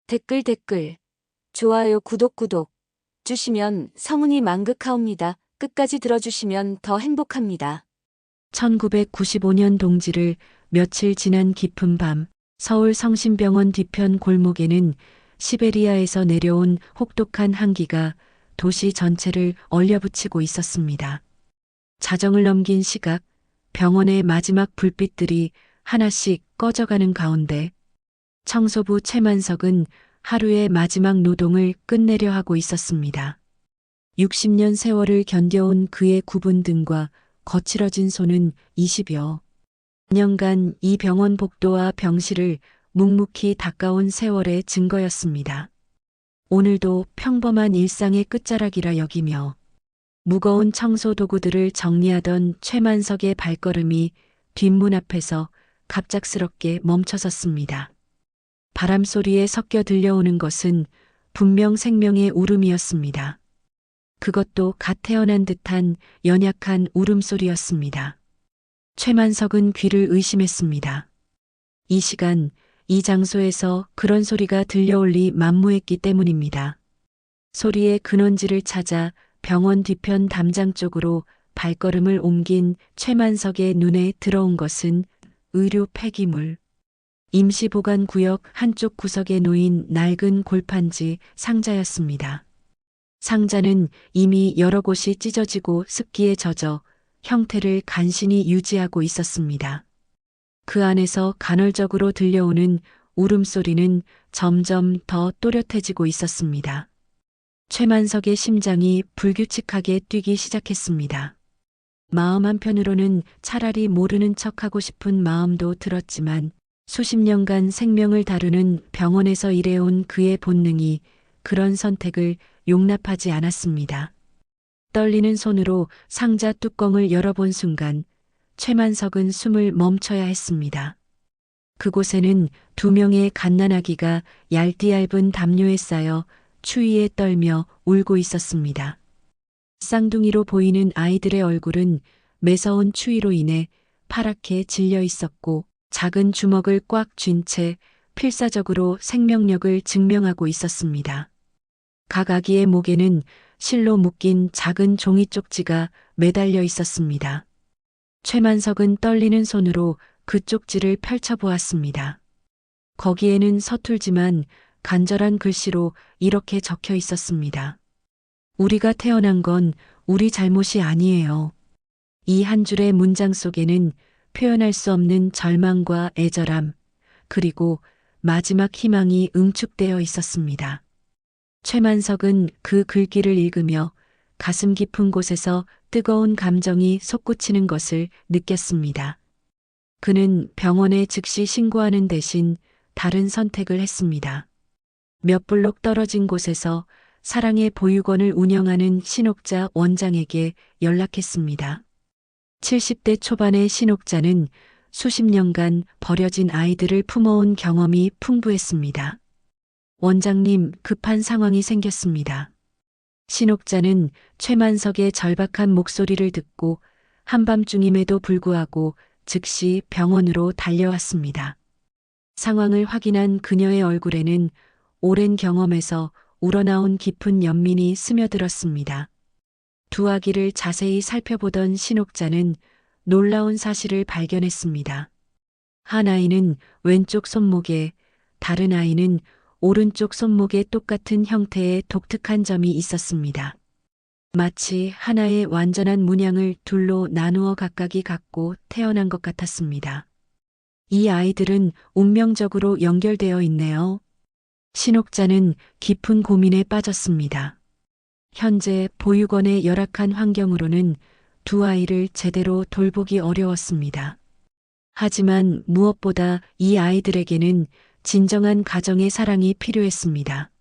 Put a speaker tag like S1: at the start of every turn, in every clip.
S1: 댓글, 좋아요, 구독 주시면 성은이 만극하옵니다. 끝까지 들어주시면 더 행복합니다.
S2: 1995년 동지를 며칠 지난 깊은 밤 서울 성심병원 뒤편 골목에는 시베리아에서 내려온 혹독한 한기가 도시 전체를 얼려붙이고 있었습니다. 자정을 넘긴 시각 병원의 마지막 불빛들이 하나씩 꺼져가는 가운데 청소부 최만석은 하루의 마지막 노동을 끝내려 하고 있었습니다. 60년 세월을 견뎌온 그의 굽은 등과 거칠어진 손은 20여 년간 이 병원 복도와 병실을 묵묵히 닦아온 세월의 증거였습니다. 오늘도 평범한 일상의 끝자락이라 여기며 무거운 청소 도구들을 정리하던 최만석의 발걸음이 뒷문 앞에서 갑작스럽게 멈춰섰습니다. 바람 소리에 섞여 들려오는 것은 분명 생명의 울음이었습니다. 그것도 갓 태어난 듯한 연약한 울음소리였습니다. 최만석은 귀를 의심했습니다. 이 시간, 이 장소에서 그런 소리가 들려올 리 만무했기 때문입니다. 소리의 근원지를 찾아 병원 뒤편 담장 쪽으로 발걸음을 옮긴 최만석의 눈에 들어온 것은 의료 폐기물. 임시보관구역 한쪽 구석에 놓인 낡은 골판지 상자였습니다. 상자는 이미 여러 곳이 찢어지고 습기에 젖어 형태를 간신히 유지하고 있었습니다. 그 안에서 간헐적으로 들려오는 울음소리는 점점 더 또렷해지고 있었습니다. 최만석의 심장이 불규칙하게 뛰기 시작했습니다. 마음 한편으로는 차라리 모르는 척하고 싶은 마음도 들었지만 수십 년간 생명을 다루는 병원에서 일해온 그의 본능이 그런 선택을 용납하지 않았습니다. 떨리는 손으로 상자 뚜껑을 열어본 순간 최만석은 숨을 멈춰야 했습니다. 그곳에는 2명의 갓난아기가 얇디얇은 담요에 쌓여 추위에 떨며 울고 있었습니다. 쌍둥이로 보이는 아이들의 얼굴은 매서운 추위로 인해 파랗게 질려 있었고 작은 주먹을 꽉 쥔 채 필사적으로 생명력을 증명하고 있었습니다. 각 아기의 목에는 실로 묶인 작은 종이 쪽지가 매달려 있었습니다. 최만석은 떨리는 손으로 그 쪽지를 펼쳐보았습니다. 거기에는 서툴지만 간절한 글씨로 이렇게 적혀 있었습니다. 우리가 태어난 건 우리 잘못이 아니에요. 이 한 줄의 문장 속에는 표현할 수 없는 절망과 애절함, 그리고 마지막 희망이 응축되어 있었습니다. 최만석은 그 글귀를 읽으며 가슴 깊은 곳에서 뜨거운 감정이 솟구치는 것을 느꼈습니다. 그는 병원에 즉시 신고하는 대신 다른 선택을 했습니다. 몇 블록 떨어진 곳에서 사랑의 보육원을 운영하는 신옥자 원장에게 연락했습니다. 70대 초반의 신옥자는 수십 년간 버려진 아이들을 품어온 경험이 풍부했습니다. 원장님, 급한 상황이 생겼습니다. 신옥자는 최만석의 절박한 목소리를 듣고 한밤중임에도 불구하고 즉시 병원으로 달려왔습니다. 상황을 확인한 그녀의 얼굴에는 오랜 경험에서 우러나온 깊은 연민이 스며들었습니다. 두 아기를 자세히 살펴보던 신옥자는 놀라운 사실을 발견했습니다. 한 아이는 왼쪽 손목에, 다른 아이는 오른쪽 손목에 똑같은 형태의 독특한 점이 있었습니다. 마치 하나의 완전한 문양을 둘로 나누어 각각이 갖고 태어난 것 같았습니다. 이 아이들은 운명적으로 연결되어 있네요. 신옥자는 깊은 고민에 빠졌습니다. 현재 보육원의 열악한 환경으로는 두 아이를 제대로 돌보기 어려웠습니다. 하지만 무엇보다 이 아이들에게는 진정한 가정의 사랑이 필요했습니다.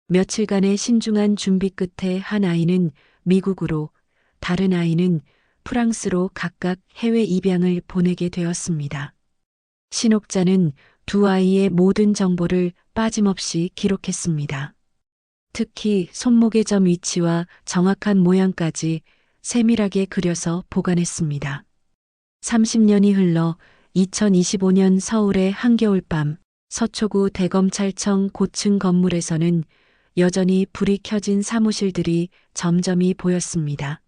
S2: 며칠간의 신중한 준비 끝에 한 아이는 미국으로, 다른 아이는 프랑스로 각각 해외 입양을 보내게 되었습니다. 신옥자는 두 아이의 모든 정보를 빠짐없이 기록했습니다. 특히 손목의 점 위치와 정확한 모양까지 세밀하게 그려서 보관했습니다. 30년이 흘러 2025년 서울의 한겨울밤, 서초구 대검찰청 고층 건물에서는 여전히 불이 켜진 사무실들이 점점이 보였습니다.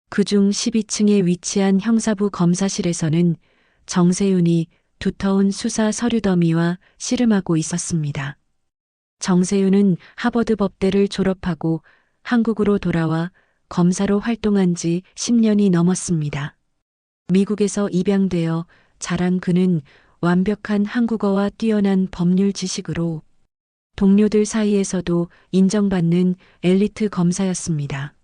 S2: 그중 12층에 위치한 형사부 검사실에서는 정세윤이 두터운 수사 서류 더미와 씨름하고 있었습니다. 정세윤은 하버드 법대를 졸업하고 한국으로 돌아와 검사로 활동한 지 10년이 넘었습니다. 미국에서 입양되어 자란 그는 완벽한 한국어와 뛰어난 법률 지식으로 동료들 사이에서도 인정받는 엘리트 검사였습니다.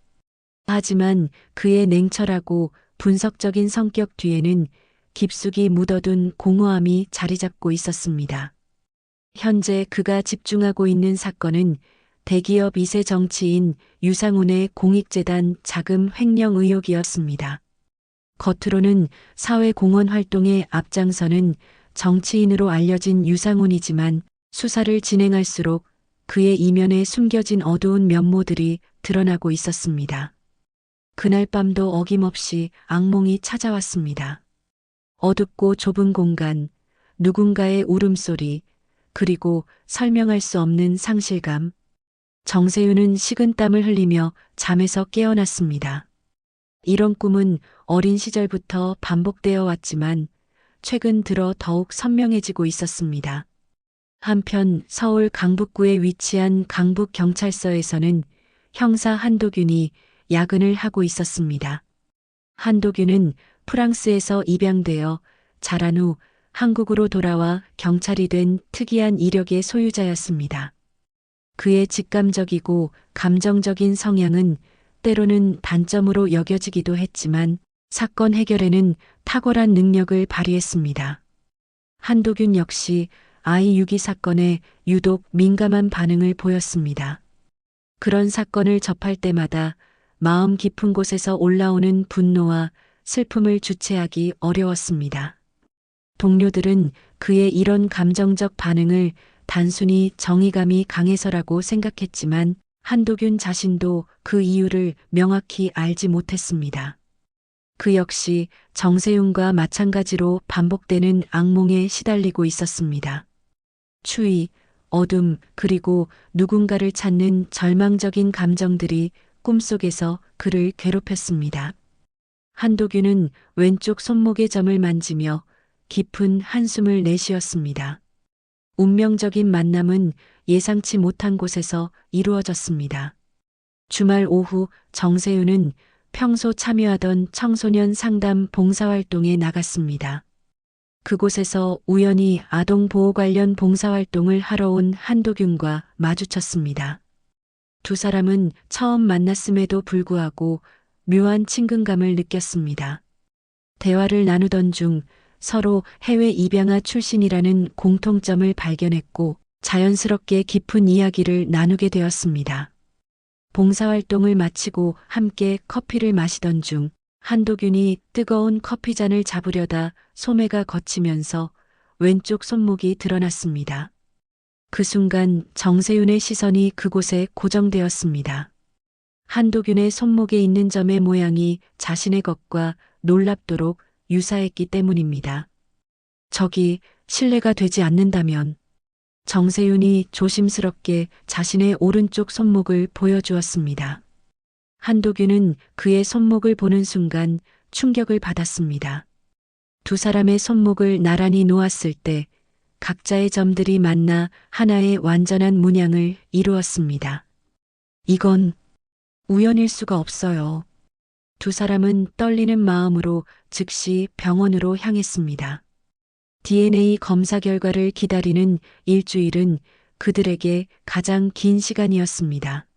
S2: 하지만 그의 냉철하고 분석적인 성격 뒤에는 깊숙이 묻어둔 공허함이 자리 잡고 있었습니다. 현재 그가 집중하고 있는 사건은 대기업 2세 정치인 유상훈의 공익재단 자금 횡령 의혹이었습니다. 겉으로는 사회공헌 활동에 앞장서는 정치인으로 알려진 유상훈이지만 수사를 진행할수록 그의 이면에 숨겨진 어두운 면모들이 드러나고 있었습니다. 그날 밤도 어김없이 악몽이 찾아왔습니다. 어둡고 좁은 공간, 누군가의 울음소리, 그리고 설명할 수 없는 상실감. 정세윤은 식은땀을 흘리며 잠에서 깨어났습니다. 이런 꿈은 어린 시절부터 반복되어 왔지만 최근 들어 더욱 선명해지고 있었습니다. 한편 서울 강북구에 위치한 강북경찰서에서는 형사 한도균이 야근을 하고 있었습니다. 한도균은 프랑스에서 입양되어 자란 후 한국으로 돌아와 경찰이 된 특이한 이력의 소유자였습니다. 그의 직감적이고 감정적인 성향은 때로는 단점으로 여겨지기도 했지만 사건 해결에는 탁월한 능력을 발휘했습니다. 한도균 역시 아이 유기 사건에 유독 민감한 반응을 보였습니다. 그런 사건을 접할 때마다 마음 깊은 곳에서 올라오는 분노와 슬픔을 주체하기 어려웠습니다. 동료들은 그의 이런 감정적 반응을 단순히 정의감이 강해서라고 생각했지만 한도균 자신도 그 이유를 명확히 알지 못했습니다. 그 역시 정세윤과 마찬가지로 반복되는 악몽에 시달리고 있었습니다. 추위, 어둠, 그리고 누군가를 찾는 절망적인 감정들이 꿈속에서 그를 괴롭혔습니다. 한도균은 왼쪽 손목의 점을 만지며 깊은 한숨을 내쉬었습니다. 운명적인 만남은 예상치 못한 곳에서 이루어졌습니다. 주말 오후 정세윤은 평소 참여하던 청소년 상담 봉사활동에 나갔습니다. 그곳에서 우연히 아동보호 관련 봉사활동을 하러 온 한도균과 마주쳤습니다. 두 사람은 처음 만났음에도 불구하고 묘한 친근감을 느꼈습니다. 대화를 나누던 중 서로 해외 입양아 출신이라는 공통점을 발견했고 자연스럽게 깊은 이야기를 나누게 되었습니다. 봉사활동을 마치고 함께 커피를 마시던 중 한도균이 뜨거운 커피잔을 잡으려다 소매가 거치면서 왼쪽 손목이 드러났습니다. 그 순간 정세윤의 시선이 그곳에 고정되었습니다. 한도균의 손목에 있는 점의 모양이 자신의 것과 놀랍도록 유사했기 때문입니다. 저기 실례가 되지 않는다면 정세윤이 조심스럽게 자신의 오른쪽 손목을 보여주었습니다. 한도균은 그의 손목을 보는 순간 충격을 받았습니다. 두 사람의 손목을 나란히 놓았을 때 각자의 점들이 만나 하나의 완전한 문양을 이루었습니다. 이건 우연일 수가 없어요. 두 사람은 떨리는 마음으로 즉시 병원으로 향했습니다. DNA 검사 결과를 기다리는 일주일은 그들에게 가장 긴 시간이었습니다.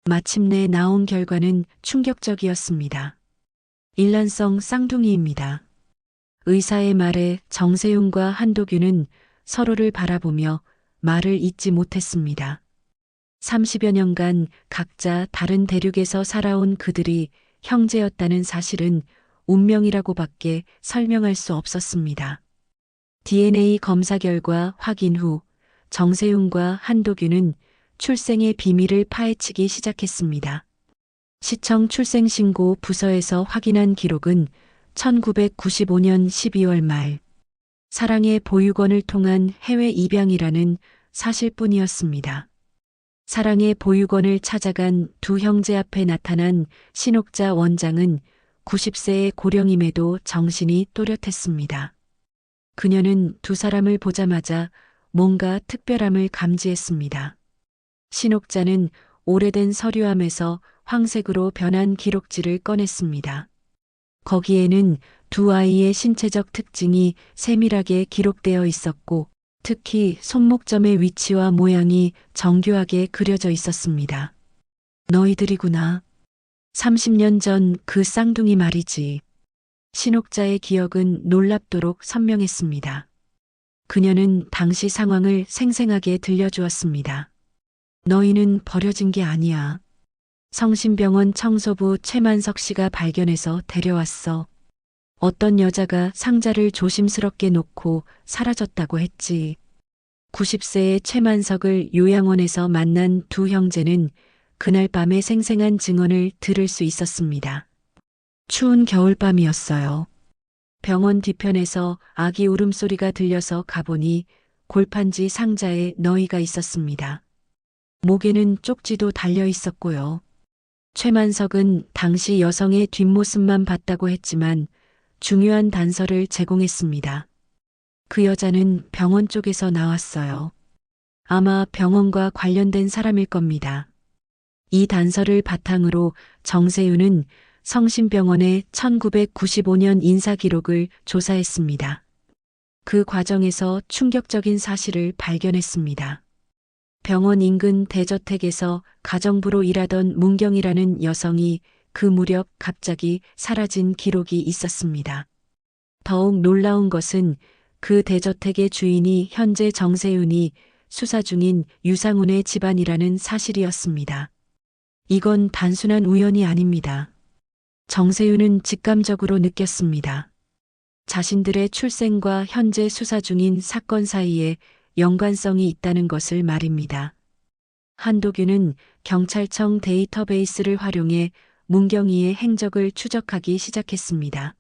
S2: 마침내 나온 결과는 충격적이었습니다. 일란성 쌍둥이입니다. 의사의 말에 정세윤과 한도균은 서로를 바라보며 말을 잇지 못했습니다. 30여 년간 각자 다른 대륙에서 살아온 그들이 형제였다는 사실은 운명이라고밖에 설명할 수 없었습니다. DNA 검사 결과 확인 후 정세윤과 한도균은 출생의 비밀을 파헤치기 시작했습니다. 시청 출생신고 부서에서 확인한 기록은 1995년 12월 말 사랑의 보육원을 통한 해외 입양이라는 사실뿐이었습니다. 사랑의 보육원을 찾아간 두 형제 앞에 나타난 신옥자 원장은 90세의 고령임에도 정신이 또렷했습니다. 그녀는 두 사람을 보자마자 뭔가 특별함을 감지했습니다. 신옥자는 오래된 서류함에서 황색으로 변한 기록지를 꺼냈습니다. 거기에는 두 아이의 신체적 특징이 세밀하게 기록되어 있었고, 특히 손목점의 위치와 모양이 정교하게 그려져 있었습니다. 너희들이구나. 30년 전 그 쌍둥이 말이지. 신옥자의 기억은 놀랍도록 선명했습니다. 그녀는 당시 상황을 생생하게 들려주었습니다. 너희는 버려진 게 아니야. 성심병원 청소부 최만석 씨가 발견해서 데려왔어. 어떤 여자가 상자를 조심스럽게 놓고 사라졌다고 했지. 90세의 최만석을 요양원에서 만난 두 형제는 그날 밤의 생생한 증언을 들을 수 있었습니다. 추운 겨울밤이었어요. 병원 뒤편에서 아기 울음소리가 들려서 가보니 골판지 상자에 너희가 있었습니다. 목에는 쪽지도 달려 있었고요. 최만석은 당시 여성의 뒷모습만 봤다고 했지만 중요한 단서를 제공했습니다. 그 여자는 병원 쪽에서 나왔어요. 아마 병원과 관련된 사람일 겁니다. 이 단서를 바탕으로 정세윤은 성심병원의 1995년 인사기록을 조사했습니다. 그 과정에서 충격적인 사실을 발견했습니다. 병원 인근 대저택에서 가정부로 일하던 문경이라는 여성이 그 무렵 갑자기 사라진 기록이 있었습니다. 더욱 놀라운 것은 그 대저택의 주인이 현재 정세윤이 수사 중인 유상훈의 집안이라는 사실이었습니다. 이건 단순한 우연이 아닙니다. 정세윤은 직감적으로 느꼈습니다. 자신들의 출생과 현재 수사 중인 사건 사이에 연관성이 있다는 것을 말입니다. 한도균은 경찰청 데이터베이스를 활용해 문경이의 행적을 추적하기 시작했습니다.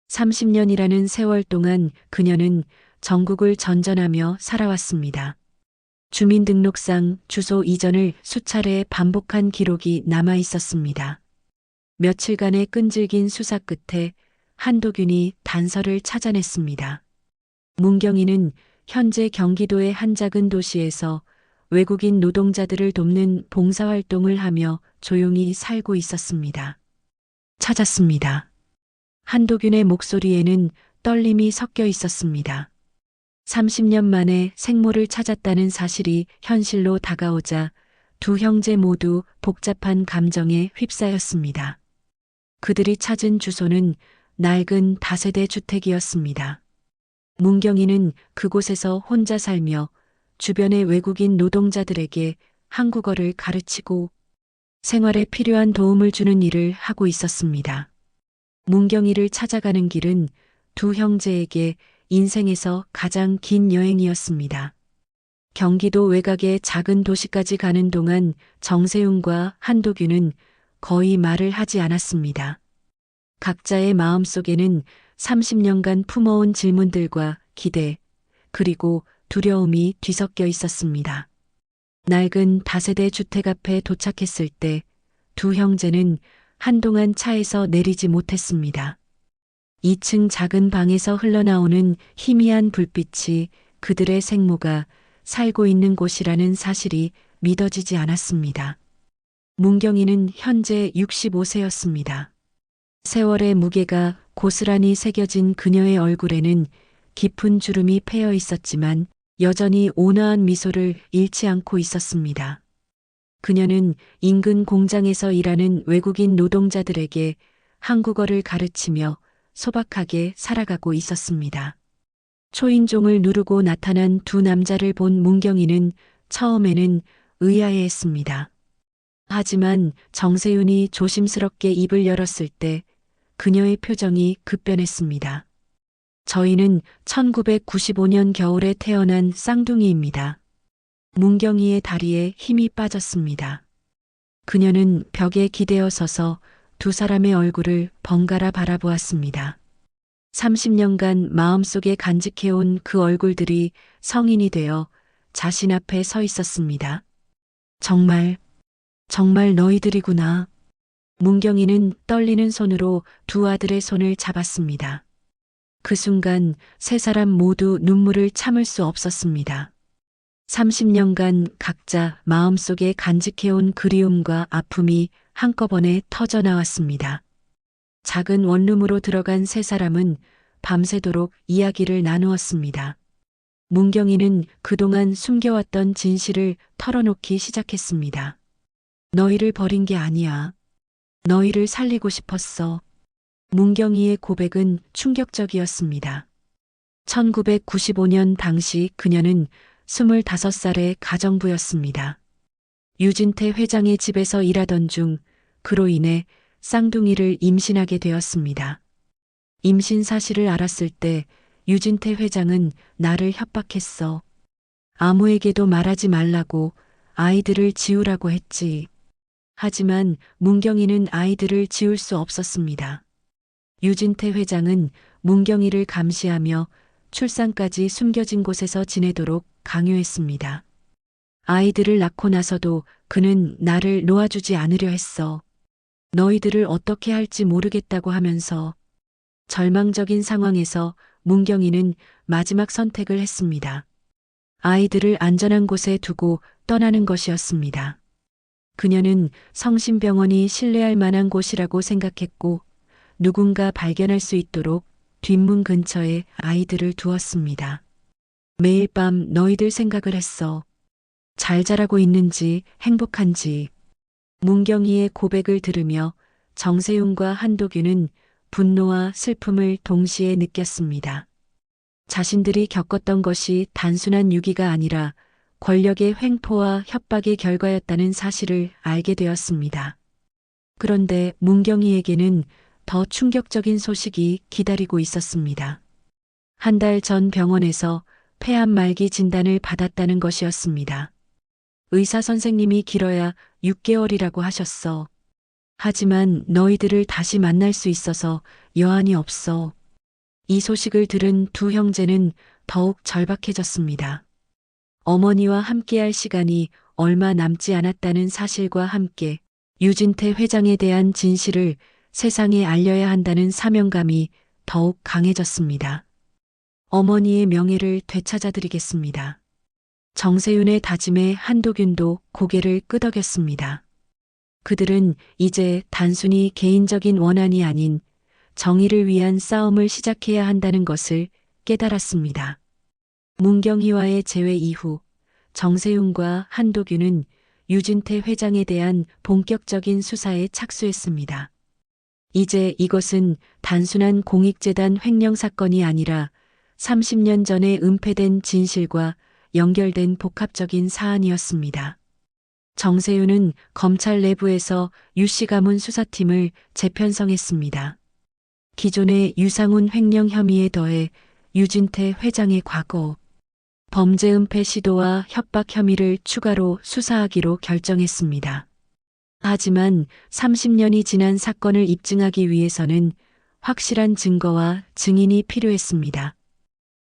S2: 30년이라는 세월 동안 그녀는 전국을 전전하며 살아왔습니다. 주민등록상 주소 이전을 수차례 반복한 기록이 남아 있었습니다. 며칠간의 끈질긴 수사 끝에 한도균이 단서를 찾아냈습니다. 문경이는 현재 경기도의 한 작은 도시에서 외국인 노동자들을 돕는 봉사활동을 하며 조용히 살고 있었습니다. 찾았습니다. 한도균의 목소리에는 떨림이 섞여 있었습니다. 30년 만에 생모를 찾았다는 사실이 현실로 다가오자 두 형제 모두 복잡한 감정에 휩싸였습니다. 그들이 찾은 주소는 낡은 다세대 주택이었습니다. 문경이는 그곳에서 혼자 살며 주변의 외국인 노동자들에게 한국어를 가르치고 생활에 필요한 도움을 주는 일을 하고 있었습니다. 문경이를 찾아가는 길은 두 형제에게 인생에서 가장 긴 여행이었습니다. 경기도 외곽의 작은 도시까지 가는 동안 정세윤과 한도균은 거의 말을 하지 않았습니다. 각자의 마음속에는 30년간 품어온 질문들과 기대, 그리고 두려움이 뒤섞여 있었습니다. 낡은 다세대 주택 앞에 도착했을 때 두 형제는 한동안 차에서 내리지 못했습니다. 2층 작은 방에서 흘러나오는 희미한 불빛이 그들의 생모가 살고 있는 곳이라는 사실이 믿어지지 않았습니다. 문경이는 현재 65세였습니다. 세월의 무게가 고스란히 새겨진 그녀의 얼굴에는 깊은 주름이 패여 있었지만 여전히 온화한 미소를 잃지 않고 있었습니다. 그녀는 인근 공장에서 일하는 외국인 노동자들에게 한국어를 가르치며 소박하게 살아가고 있었습니다. 초인종을 누르고 나타난 두 남자를 본 문경이는 처음에는 의아해했습니다. 하지만 정세윤이 조심스럽게 입을 열었을 때 그녀의 표정이 급변했습니다. 저희는 1995년 겨울에 태어난 쌍둥이입니다. 문경이의 다리에 힘이 빠졌습니다. 그녀는 벽에 기대어 서서 두 사람의 얼굴을 번갈아 바라보았습니다. 30년간 마음속에 간직해온 그 얼굴들이 성인이 되어 자신 앞에 서 있었습니다. 정말 너희들이구나. 문경이는 떨리는 손으로 두 아들의 손을 잡았습니다. 그 순간 세 사람 모두 눈물을 참을 수 없었습니다. 30년간 각자 마음속에 간직해온 그리움과 아픔이 한꺼번에 터져 나왔습니다. 작은 원룸으로 들어간 세 사람은 밤새도록 이야기를 나누었습니다. 문경이는 그동안 숨겨왔던 진실을 털어놓기 시작했습니다. 너희를 버린 게 아니야. 너희를 살리고 싶었어. 문경이의 고백은 충격적이었습니다. 1995년 당시 그녀는 25살의 가정부였습니다. 유진태 회장의 집에서 일하던 중 그로 인해 쌍둥이를 임신하게 되었습니다. 임신 사실을 알았을 때 유진태 회장은 나를 협박했어. 아무에게도 말하지 말라고, 아이들을 지우라고 했지. 하지만 문경이는 아이들을 지울 수 없었습니다. 유진태 회장은 문경이를 감시하며 출산까지 숨겨진 곳에서 지내도록 강요했습니다. 아이들을 낳고 나서도 그는 나를 놓아주지 않으려 했어. 너희들을 어떻게 할지 모르겠다고 하면서. 절망적인 상황에서 문경이는 마지막 선택을 했습니다. 아이들을 안전한 곳에 두고 떠나는 것이었습니다. 그녀는 성심병원이 신뢰할 만한 곳이라고 생각했고 누군가 발견할 수 있도록 뒷문 근처에 아이들을 두었습니다. 매일 밤 너희들 생각을 했어. 잘 자라고 있는지 행복한지. 문경이의 고백을 들으며 정세윤과 한도규는 분노와 슬픔을 동시에 느꼈습니다. 자신들이 겪었던 것이 단순한 유기가 아니라 권력의 횡포와 협박의 결과였다는 사실을 알게 되었습니다. 그런데 문경이에게는 더 충격적인 소식이 기다리고 있었습니다. 한 달 전 병원에서 폐암 말기 진단을 받았다는 것이었습니다. 의사 선생님이 길어야 6개월이라고 하셨어. 하지만 너희들을 다시 만날 수 있어서 여한이 없어. 이 소식을 들은 두 형제는 더욱 절박해졌습니다. 어머니와 함께할 시간이 얼마 남지 않았다는 사실과 함께 유진태 회장에 대한 진실을 세상에 알려야 한다는 사명감이 더욱 강해졌습니다. 어머니의 명예를 되찾아드리겠습니다. 정세윤의 다짐에 한도균도 고개를 끄덕였습니다. 그들은 이제 단순히 개인적인 원한이 아닌 정의를 위한 싸움을 시작해야 한다는 것을 깨달았습니다. 문경희와의 재회 이후 정세윤과 한도균은 유진태 회장에 대한 본격적인 수사에 착수했습니다. 이제 이것은 단순한 공익재단 횡령 사건이 아니라 30년 전에 은폐된 진실과 연결된 복합적인 사안이었습니다. 정세윤은 검찰 내부에서 유씨 가문 수사팀을 재편성했습니다. 기존의 유상훈 횡령 혐의에 더해 유진태 회장의 과거, 범죄 은폐 시도와 협박 혐의를 추가로 수사하기로 결정했습니다. 하지만 30년이 지난 사건을 입증하기 위해서는 확실한 증거와 증인이 필요했습니다.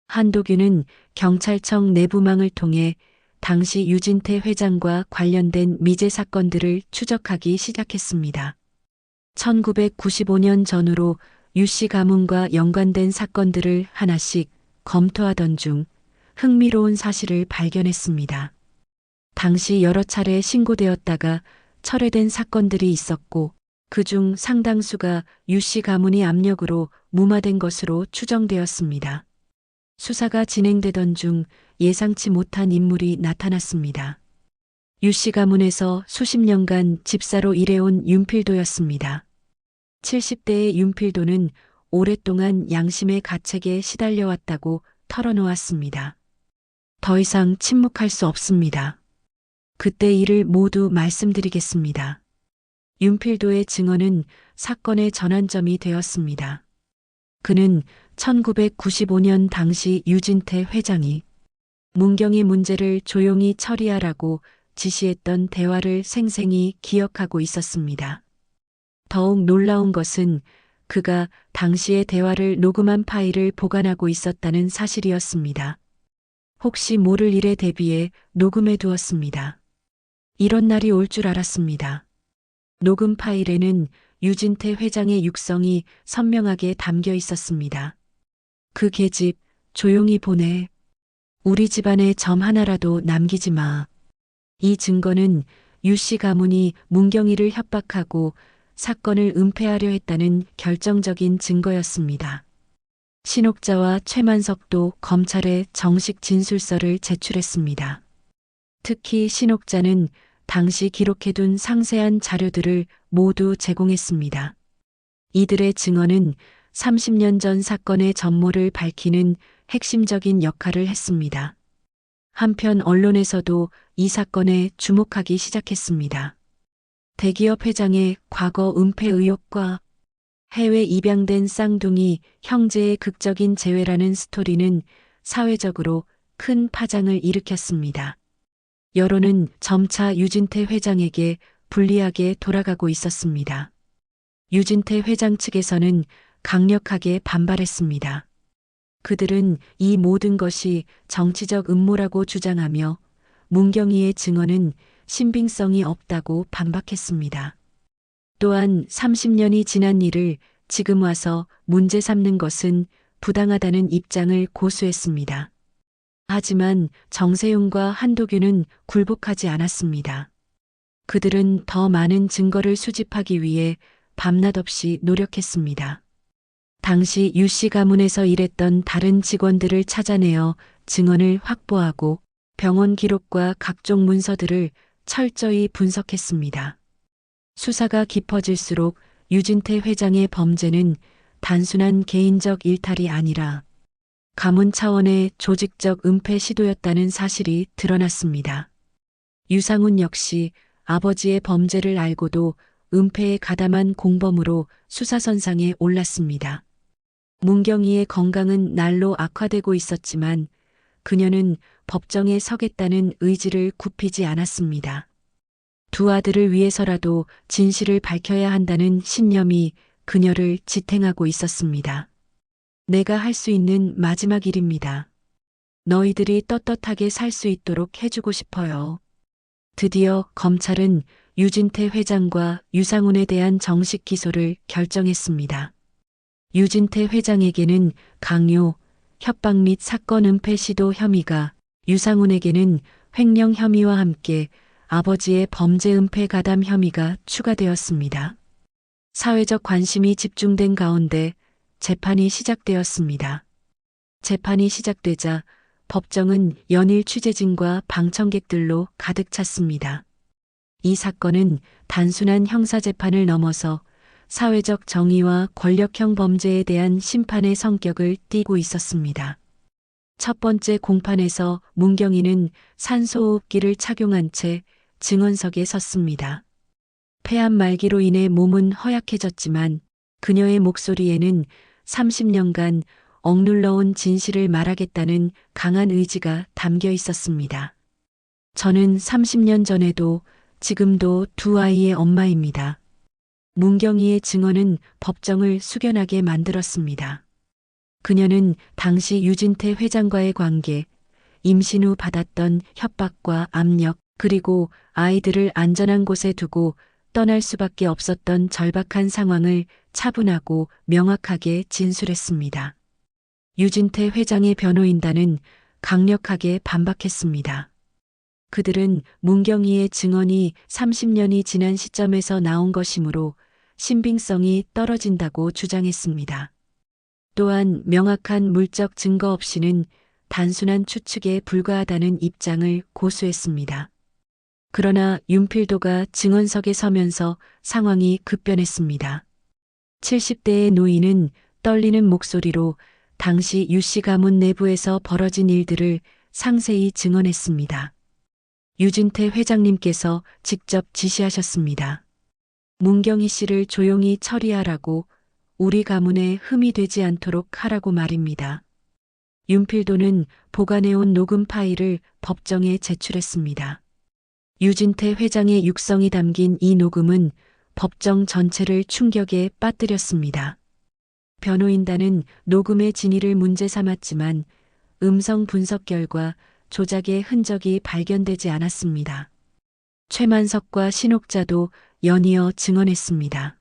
S2: 한도균은 경찰청 내부망을 통해 당시 유진태 회장과 관련된 미제 사건들을 추적하기 시작했습니다. 1995년 전후로 유씨 가문과 연관된 사건들을 하나씩 검토하던 중 흥미로운 사실을 발견했습니다. 당시 여러 차례 신고되었다가 철회된 사건들이 있었고 그중 상당수가 유씨 가문의 압력으로 무마된 것으로 추정되었습니다. 수사가 진행되던 중 예상치 못한 인물이 나타났습니다. 유씨 가문에서 수십 년간 집사로 일해온 윤필도였습니다. 70대의 윤필도는 오랫동안 양심의 가책에 시달려왔다고 털어놓았습니다. 더 이상 침묵할 수 없습니다. 그때 일을 모두 말씀드리겠습니다. 윤필도의 증언은 사건의 전환점이 되었습니다. 그는 1995년 당시 유진태 회장이 문경의 문제를 조용히 처리하라고 지시했던 대화를 생생히 기억하고 있었습니다. 더욱 놀라운 것은 그가 당시의 대화를 녹음한 파일을 보관하고 있었다는 사실이었습니다. 혹시 모를 일에 대비해 녹음해 두었습니다. 이런 날이 올 줄 알았습니다. 녹음 파일에는 유진태 회장의 육성이 선명하게 담겨 있었습니다. 그 계집 조용히 보내. 우리 집안에 점 하나라도 남기지 마. 이 증거는 유 씨 가문이 문경이를 협박하고 사건을 은폐하려 했다는 결정적인 증거였습니다. 신옥자와 최만석도 검찰에 정식 진술서를 제출했습니다. 특히 신옥자는 당시 기록해둔 상세한 자료들을 모두 제공했습니다. 이들의 증언은 30년 전 사건의 전모를 밝히는 핵심적인 역할을 했습니다. 한편 언론에서도 이 사건에 주목하기 시작했습니다. 대기업 회장의 과거 은폐 의혹과 해외 입양된 쌍둥이 형제의 극적인 재회라는 스토리는 사회적으로 큰 파장을 일으켰습니다. 여론은 점차 유진태 회장에게 불리하게 돌아가고 있었습니다. 유진태 회장 측에서는 강력하게 반발했습니다. 그들은 이 모든 것이 정치적 음모라고 주장하며 문경이의 증언은 신빙성이 없다고 반박했습니다. 또한 30년이 지난 일을 지금 와서 문제 삼는 것은 부당하다는 입장을 고수했습니다. 하지만 정세윤과 한도규는 굴복하지 않았습니다. 그들은 더 많은 증거를 수집하기 위해 밤낮 없이 노력했습니다. 당시 유 씨 가문에서 일했던 다른 직원들을 찾아내어 증언을 확보하고 병원 기록과 각종 문서들을 철저히 분석했습니다. 수사가 깊어질수록 유진태 회장의 범죄는 단순한 개인적 일탈이 아니라 가문 차원의 조직적 은폐 시도였다는 사실이 드러났습니다. 유상훈 역시 아버지의 범죄를 알고도 은폐에 가담한 공범으로 수사선상에 올랐습니다. 문경이의 건강은 날로 악화되고 있었지만 그녀는 법정에 서겠다는 의지를 굽히지 않았습니다. 두 아들을 위해서라도 진실을 밝혀야 한다는 신념이 그녀를 지탱하고 있었습니다. 내가 할 수 있는 마지막 일입니다. 너희들이 떳떳하게 살 수 있도록 해주고 싶어요. 드디어 검찰은 유진태 회장과 유상훈에 대한 정식 기소를 결정했습니다. 유진태 회장에게는 강요, 협박 및 사건 은폐 시도 혐의가, 유상훈에게는 횡령 혐의와 함께 아버지의 범죄 은폐 가담 혐의가 추가되었습니다. 사회적 관심이 집중된 가운데 재판이 시작되었습니다. 재판이 시작되자 법정은 연일 취재진과 방청객들로 가득 찼습니다. 이 사건은 단순한 형사재판을 넘어서 사회적 정의와 권력형 범죄에 대한 심판의 성격을 띠고 있었습니다. 첫 번째 공판에서 문경이는 산소호흡기를 착용한 채 증언석에 섰습니다. 폐암 말기로 인해 몸은 허약해졌지만 그녀의 목소리에는 30년간 억눌러온 진실을 말하겠다는 강한 의지가 담겨 있었습니다. 저는 30년 전에도 지금도 두 아이의 엄마입니다. 문경이의 증언은 법정을 숙연하게 만들었습니다. 그녀는 당시 유진태 회장과의 관계, 임신 후 받았던 협박과 압력, 그리고 아이들을 안전한 곳에 두고 떠날 수밖에 없었던 절박한 상황을 차분하고 명확하게 진술했습니다. 유진태 회장의 변호인단은 강력하게 반박했습니다. 그들은 문경이의 증언이 30년이 지난 시점에서 나온 것이므로 신빙성이 떨어진다고 주장했습니다. 또한 명확한 물적 증거 없이는 단순한 추측에 불과하다는 입장을 고수했습니다. 그러나 윤필도가 증언석에 서면서 상황이 급변했습니다. 70대의 노인은 떨리는 목소리로 당시 유 씨 가문 내부에서 벌어진 일들을 상세히 증언했습니다. 유진태 회장님께서 직접 지시하셨습니다. 문경이 씨를 조용히 처리하라고, 우리 가문에 흠이 되지 않도록 하라고 말입니다. 윤필도는 보관해온 녹음 파일을 법정에 제출했습니다. 유진태 회장의 육성이 담긴 이 녹음은 법정 전체를 충격에 빠뜨렸습니다. 변호인단은 녹음의 진위를 문제 삼았지만 음성 분석 결과 조작의 흔적이 발견되지 않았습니다. 최만석과 신옥자도 연이어 증언했습니다.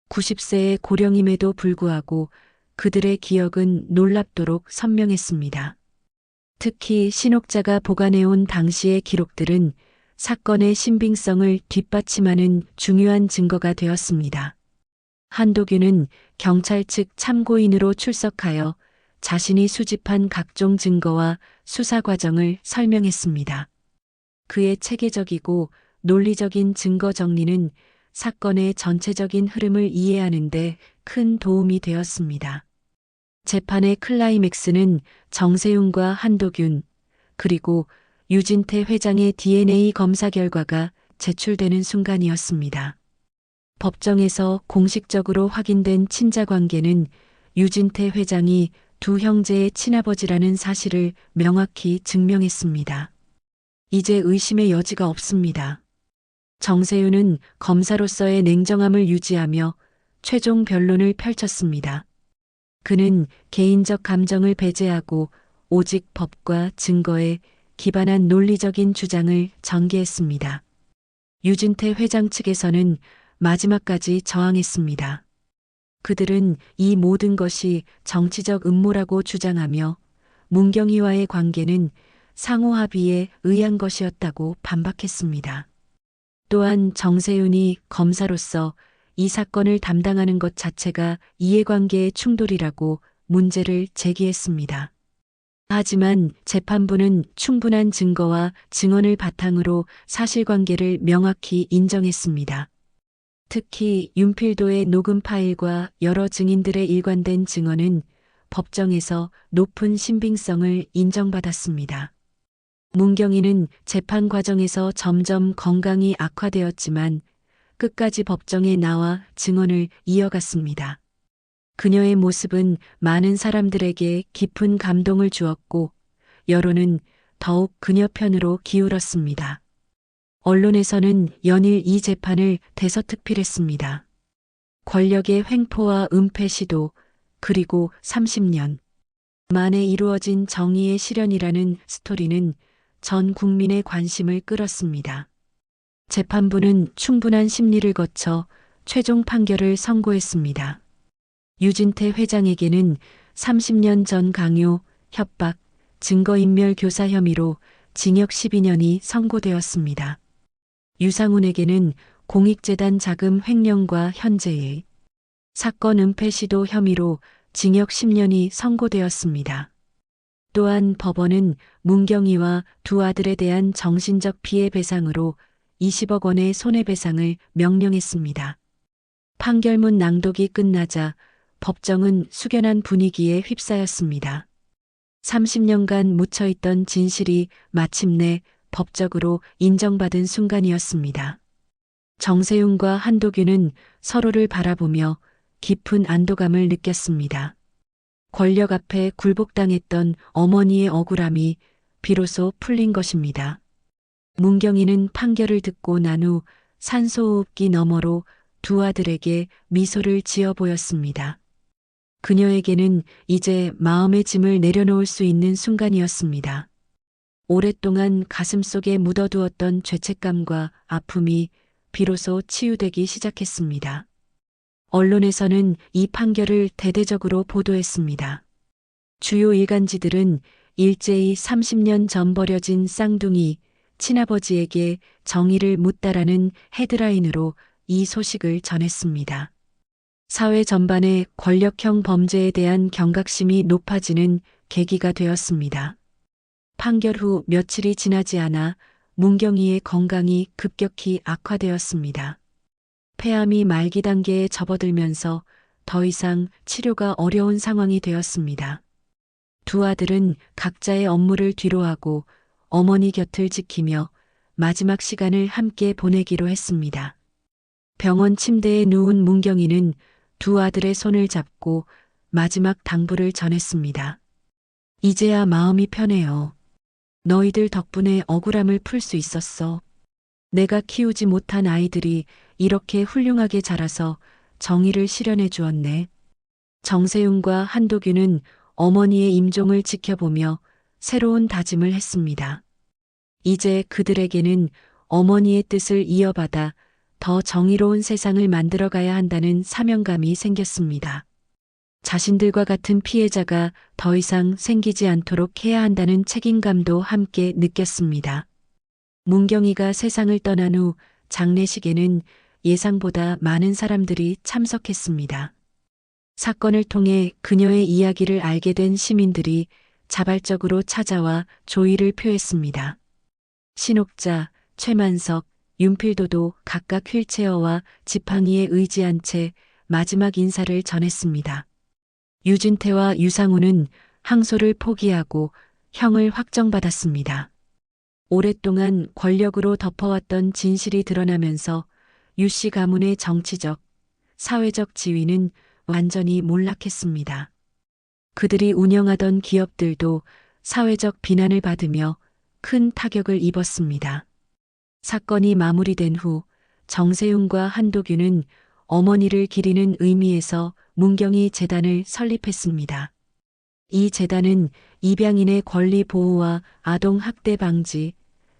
S2: 90세의 고령임에도 불구하고 그들의 기억은 놀랍도록 선명했습니다. 특히 신옥자가 보관해온 당시의 기록들은 사건의 신빙성을 뒷받침하는 중요한 증거가 되었습니다. 한도균은 경찰 측 참고인으로 출석하여 자신이 수집한 각종 증거와 수사 과정을 설명했습니다. 그의 체계적이고 논리적인 증거 정리는 사건의 전체적인 흐름을 이해하는 데 큰 도움이 되었습니다. 재판의 클라이맥스는 정세윤과 한도균, 그리고 유진태 회장의 DNA 검사 결과가 제출되는 순간이었습니다. 법정에서 공식적으로 확인된 친자 관계는 유진태 회장이 두 형제의 친아버지라는 사실을 명확히 증명했습니다. 이제 의심의 여지가 없습니다. 정세윤은 검사로서의 냉정함을 유지하며 최종 변론을 펼쳤습니다. 그는 개인적 감정을 배제하고 오직 법과 증거에 기반한 논리적인 주장을 전개했습니다. 유진태 회장 측에서는 마지막까지 저항했습니다. 그들은 이 모든 것이 정치적 음모라고 주장하며 문경희와의 관계는 상호 합의에 의한 것이었다고 반박했습니다. 또한 정세윤이 검사로서 이 사건을 담당하는 것 자체가 이해관계의 충돌이라고 문제를 제기했습니다. 하지만 재판부는 충분한 증거와 증언을 바탕으로 사실관계를 명확히 인정했습니다. 특히 윤필도의 녹음 파일과 여러 증인들의 일관된 증언은 법정에서 높은 신빙성을 인정받았습니다. 문경희는 재판 과정에서 점점 건강이 악화되었지만 끝까지 법정에 나와 증언을 이어갔습니다. 그녀의 모습은 많은 사람들에게 깊은 감동을 주었고 여론은 더욱 그녀 편으로 기울었습니다. 언론에서는 연일 이 재판을 대서특필했습니다. 권력의 횡포와 은폐 시도, 그리고 30년 만에 이루어진 정의의 실현이라는 스토리는 전 국민의 관심을 끌었습니다. 재판부는 충분한 심리를 거쳐 최종 판결을 선고했습니다. 유진태 회장에게는 30년 전 강요, 협박, 증거인멸 교사 혐의로 징역 12년이 선고되었습니다. 유상훈에게는 공익재단 자금 횡령과 현재의 사건 은폐 시도 혐의로 징역 10년이 선고되었습니다. 또한 법원은 문경희와 두 아들에 대한 정신적 피해 배상으로 20억 원의 손해배상을 명령했습니다. 판결문 낭독이 끝나자 법정은 숙연한 분위기에 휩싸였습니다. 30년간 묻혀있던 진실이 마침내 법적으로 인정받은 순간이었습니다. 정세윤과 한도균은 서로를 바라보며 깊은 안도감을 느꼈습니다. 권력 앞에 굴복당했던 어머니의 억울함이 비로소 풀린 것입니다. 문경희는 판결을 듣고 난 후 산소호흡기 너머로 두 아들에게 미소를 지어 보였습니다. 그녀에게는 이제 마음의 짐을 내려놓을 수 있는 순간이었습니다. 오랫동안 가슴속에 묻어두었던 죄책감과 아픔이 비로소 치유되기 시작했습니다. 언론에서는 이 판결을 대대적으로 보도했습니다. 주요 일간지들은 일제히 30년 전 버려진 쌍둥이 친아버지에게 정의를 묻다라는 헤드라인으로 이 소식을 전했습니다. 사회 전반의 권력형 범죄에 대한 경각심이 높아지는 계기가 되었습니다. 판결 후 며칠이 지나지 않아 문경희의 건강이 급격히 악화되었습니다. 폐암이 말기 단계에 접어들면서 더 이상 치료가 어려운 상황이 되었습니다. 두 아들은 각자의 업무를 뒤로하고 어머니 곁을 지키며 마지막 시간을 함께 보내기로 했습니다. 병원 침대에 누운 문경희는 두 아들의 손을 잡고 마지막 당부를 전했습니다. 이제야 마음이 편해요. 너희들 덕분에 억울함을 풀 수 있었어. 내가 키우지 못한 아이들이 이렇게 훌륭하게 자라서 정의를 실현해 주었네. 정세윤과 한도균은 어머니의 임종을 지켜보며 새로운 다짐을 했습니다. 이제 그들에게는 어머니의 뜻을 이어받아 더 정의로운 세상을 만들어가야 한다는 사명감이 생겼습니다. 자신들과 같은 피해자가 더 이상 생기지 않도록 해야 한다는 책임감도 함께 느꼈습니다. 문경이가 세상을 떠난 후 장례식에는 예상보다 많은 사람들이 참석했습니다. 사건을 통해 그녀의 이야기를 알게 된 시민들이 자발적으로 찾아와 조의를 표했습니다. 신옥자, 최만석, 윤필도도 각각 휠체어와 지팡이에 의지한 채 마지막 인사를 전했습니다. 유진태와 유상우는 항소를 포기하고 형을 확정받았습니다. 오랫동안 권력으로 덮어왔던 진실이 드러나면서 유 씨 가문의 정치적, 사회적 지위는 완전히 몰락했습니다. 그들이 운영하던 기업들도 사회적 비난을 받으며 큰 타격을 입었습니다. 사건이 마무리된 후 정세윤과 한도균은 어머니를 기리는 의미에서 문경이 재단을 설립했습니다. 이 재단은 입양인의 권리 보호와 아동 학대 방지,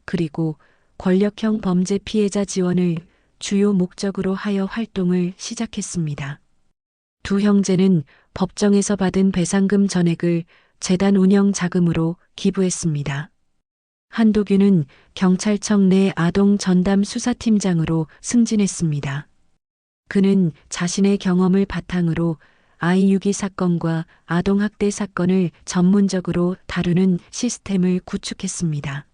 S2: 그리고 권력형 범죄 피해자 지원을 주요 목적으로 하여 활동을 시작했습니다. 두 형제는 법정에서 받은 배상금 전액을 재단 운영 자금으로 기부했습니다. 한도균은 경찰청 내 아동 전담 수사팀장으로 승진했습니다. 그는 자신의 경험을 바탕으로 아이 유기 사건과 아동학대 사건을 전문적으로 다루는 시스템을 구축했습니다.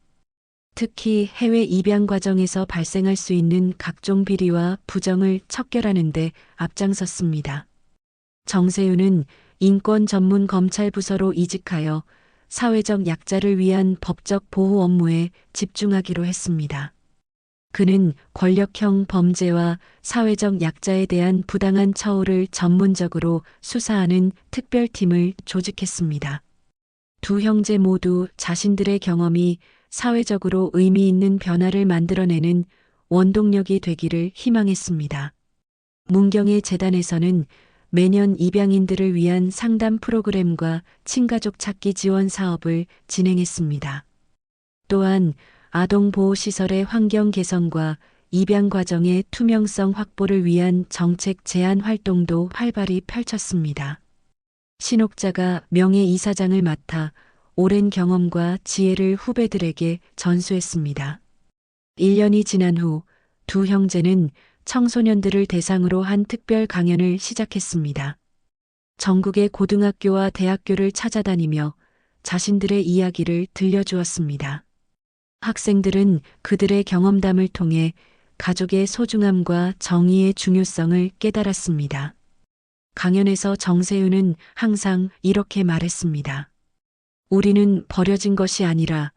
S2: 특히 해외 입양 과정에서 발생할 수 있는 각종 비리와 부정을 척결하는 데 앞장섰습니다. 정세윤은 인권 전문 검찰 부서로 이직하여 사회적 약자를 위한 법적 보호 업무에 집중하기로 했습니다. 그는 권력형 범죄와 사회적 약자에 대한 부당한 처우를 전문적으로 수사하는 특별팀을 조직했습니다. 두 형제 모두 자신들의 경험이 사회적으로 의미 있는 변화를 만들어내는 원동력이 되기를 희망했습니다. 문경의 재단에서는 매년 입양인들을 위한 상담 프로그램과 친가족 찾기 지원 사업을 진행했습니다. 또한 아동보호시설의 환경 개선과 입양 과정의 투명성 확보를 위한 정책 제안 활동도 활발히 펼쳤습니다. 신옥자가 명예이사장을 맡아 오랜 경험과 지혜를 후배들에게 전수했습니다. 1년이 지난 후 두 형제는 청소년들을 대상으로 한 특별 강연을 시작했습니다. 전국의 고등학교와 대학교를 찾아다니며 자신들의 이야기를 들려주었습니다. 학생들은 그들의 경험담을 통해 가족의 소중함과 정의의 중요성을 깨달았습니다. 강연에서 정세윤은 항상 이렇게 말했습니다. 우리는 버려진 것이 아니라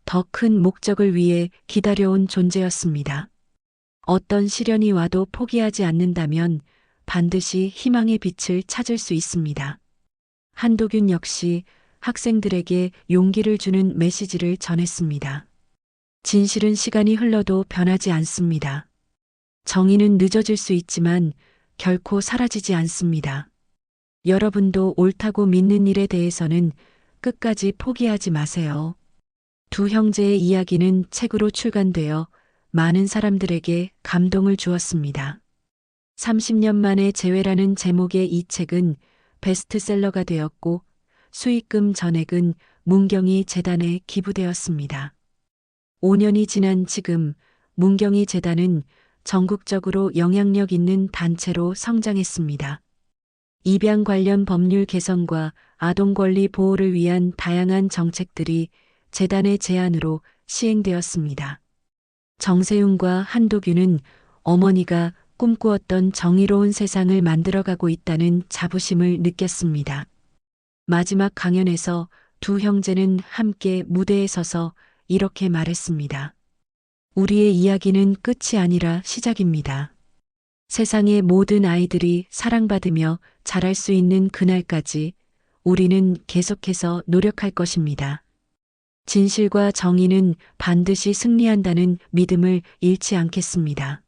S2: 더 큰 목적을 위해 기다려온 존재였습니다. 어떤 시련이 와도 포기하지 않는다면 반드시 희망의 빛을 찾을 수 있습니다. 한도균 역시 학생들에게 용기를 주는 메시지를 전했습니다. 진실은 시간이 흘러도 변하지 않습니다. 정의는 늦어질 수 있지만 결코 사라지지 않습니다. 여러분도 옳다고 믿는 일에 대해서는 끝까지 포기하지 마세요. 두 형제의 이야기는 책으로 출간되어 많은 사람들에게 감동을 주었습니다. 30년 만에 재회라는 제목의 이 책은 베스트셀러가 되었고 수익금 전액은 문경이 재단에 기부되었습니다. 5년이 지난 지금 문경이 재단은 전국적으로 영향력 있는 단체로 성장했습니다. 입양 관련 법률 개선과 아동 권리 보호를 위한 다양한 정책들이 재단의 제안으로 시행되었습니다. 정세윤과 한도균은 어머니가 꿈꾸었던 정의로운 세상을 만들어가고 있다는 자부심을 느꼈습니다. 마지막 강연에서 두 형제는 함께 무대에 서서 이렇게 말했습니다. 우리의 이야기는 끝이 아니라 시작입니다. 세상의 모든 아이들이 사랑받으며 자랄 수 있는 그날까지 우리는 계속해서 노력할 것입니다. 진실과 정의는 반드시 승리한다는 믿음을 잃지 않겠습니다.